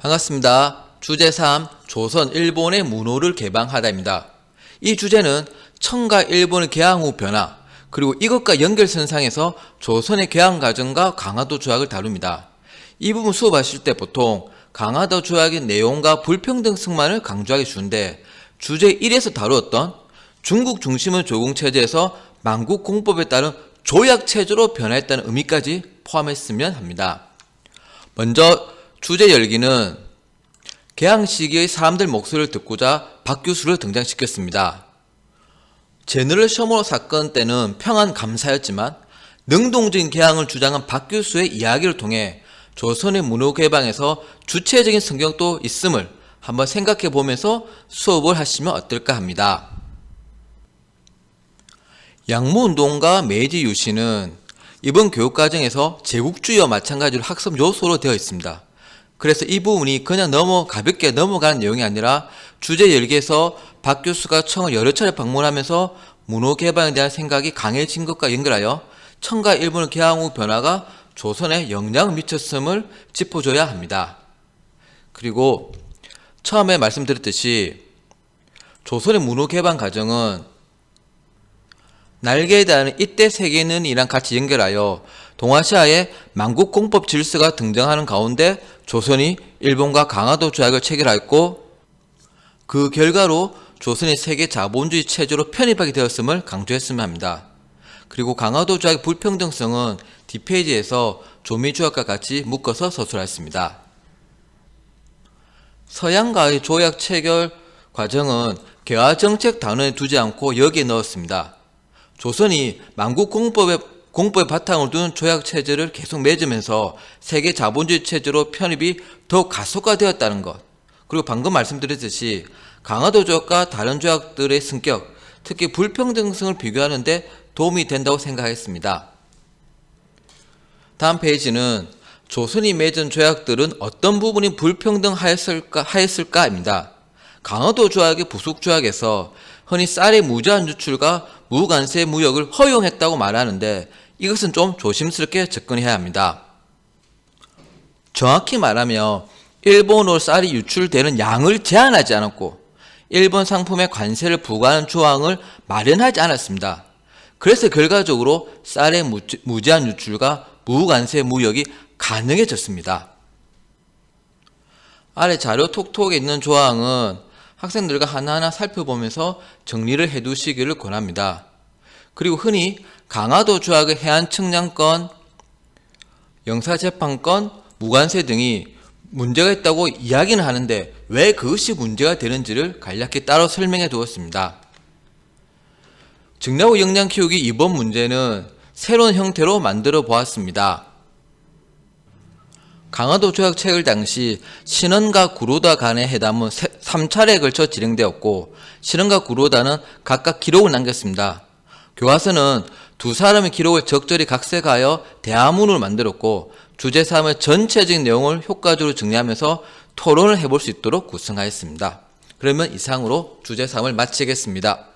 반갑습니다. 주제 3. 조선 일본의 문호를 개방하다입니다. 이 주제는 청과 일본의 개항 후 변화, 그리고 이것과 연결선상에서 조선의 개항 과정과 강화도 조약을 다룹니다. 이 부분 수업하실 때 보통 강화도 조약의 내용과 불평등성만을 강조하기 쉬운데, 주제 1에서 다루었던 중국 중심의 조공체제에서 만국공법에 따른 조약체제로 변화했다는 의미까지 포함했으면 합니다. 먼저 주제 열기는 개항 시기의 사람들 목소리를 듣고자 박 교수를 등장시켰습니다. 제너럴 셔머 사건 때는 평안 감사였지만 능동적인 개항을 주장한 박 교수의 이야기를 통해 조선의 문호 개방에서 주체적인 성격도 있음을 한번 생각해 보면서 수업을 하시면 어떨까 합니다. 양무운동과 메이지 유신은 이번 교육과정에서 제국주의와 마찬가지로 학습 요소로 되어 있습니다. 그래서 이 부분이 그냥 가볍게 넘어가는 내용이 아니라 주제 열기에서 박 교수가 청을 여러 차례 방문하면서 문호 개방에 대한 생각이 강해진 것과 연결하여 청과 일본의 개항 후 변화가 조선에 영향을 미쳤음을 짚어줘야 합니다. 그리고 처음에 말씀드렸듯이 조선의 문호 개방 과정은 날개에 달하는 이때 세계는 이랑 같이 연결하여 동아시아의 만국공법 질서가 등장하는 가운데 조선이 일본과 강화도 조약을 체결하였고, 그 결과로 조선이 세계 자본주의 체제로 편입하게 되었음을 강조했으면 합니다. 그리고 강화도 조약의 불평등성은 뒷페이지에서 조미 조약과 같이 묶어서 서술하였습니다. 서양과의 조약 체결 과정은 개화정책 단원에 두지 않고 여기에 넣었습니다. 조선이 만국공법의 바탕을 둔 조약체제를 계속 맺으면서 세계 자본주의 체제로 편입이 더욱 가속화되었다는 것, 그리고 방금 말씀드렸듯이 강화도 조약과 다른 조약들의 성격, 특히 불평등성을 비교하는 데 도움이 된다고 생각했습니다. 다음 페이지는 조선이 맺은 조약들은 어떤 부분이 불평등하였을까입니다. 강화도 조약의 부속 조약에서 흔히 쌀의 무제한 유출과 무관세 무역을 허용했다고 말하는데, 이것은 좀 조심스럽게 접근해야 합니다. 정확히 말하면 일본으로 쌀이 유출되는 양을 제한하지 않았고 일본 상품에 관세를 부과하는 조항을 마련하지 않았습니다. 그래서 결과적으로 쌀의 무제한 유출과 무관세 무역이 가능해졌습니다. 아래 자료 톡톡에 있는 조항은 학생들과 하나하나 살펴보면서 정리를 해두시기를 권합니다. 그리고 흔히 강화도 조약의 해안측량권, 영사재판권, 무관세 등이 문제가 있다고 이야기는 하는데 왜 그것이 문제가 되는지를 간략히 따로 설명해 두었습니다. 증량후 역량 키우기 이번 문제는 새로운 형태로 만들어 보았습니다. 강화도 조약 체결 당시 신원과 구로다 간의 회담은 3차례에 걸쳐 진행되었고, 신원과 구로다는 각각 기록을 남겼습니다. 교과서는 두 사람의 기록을 적절히 각색하여 대화문을 만들었고, 주제 3의 전체적인 내용을 효과적으로 정리하면서 토론을 해볼 수 있도록 구성하였습니다. 그러면 이상으로 주제 3을 마치겠습니다.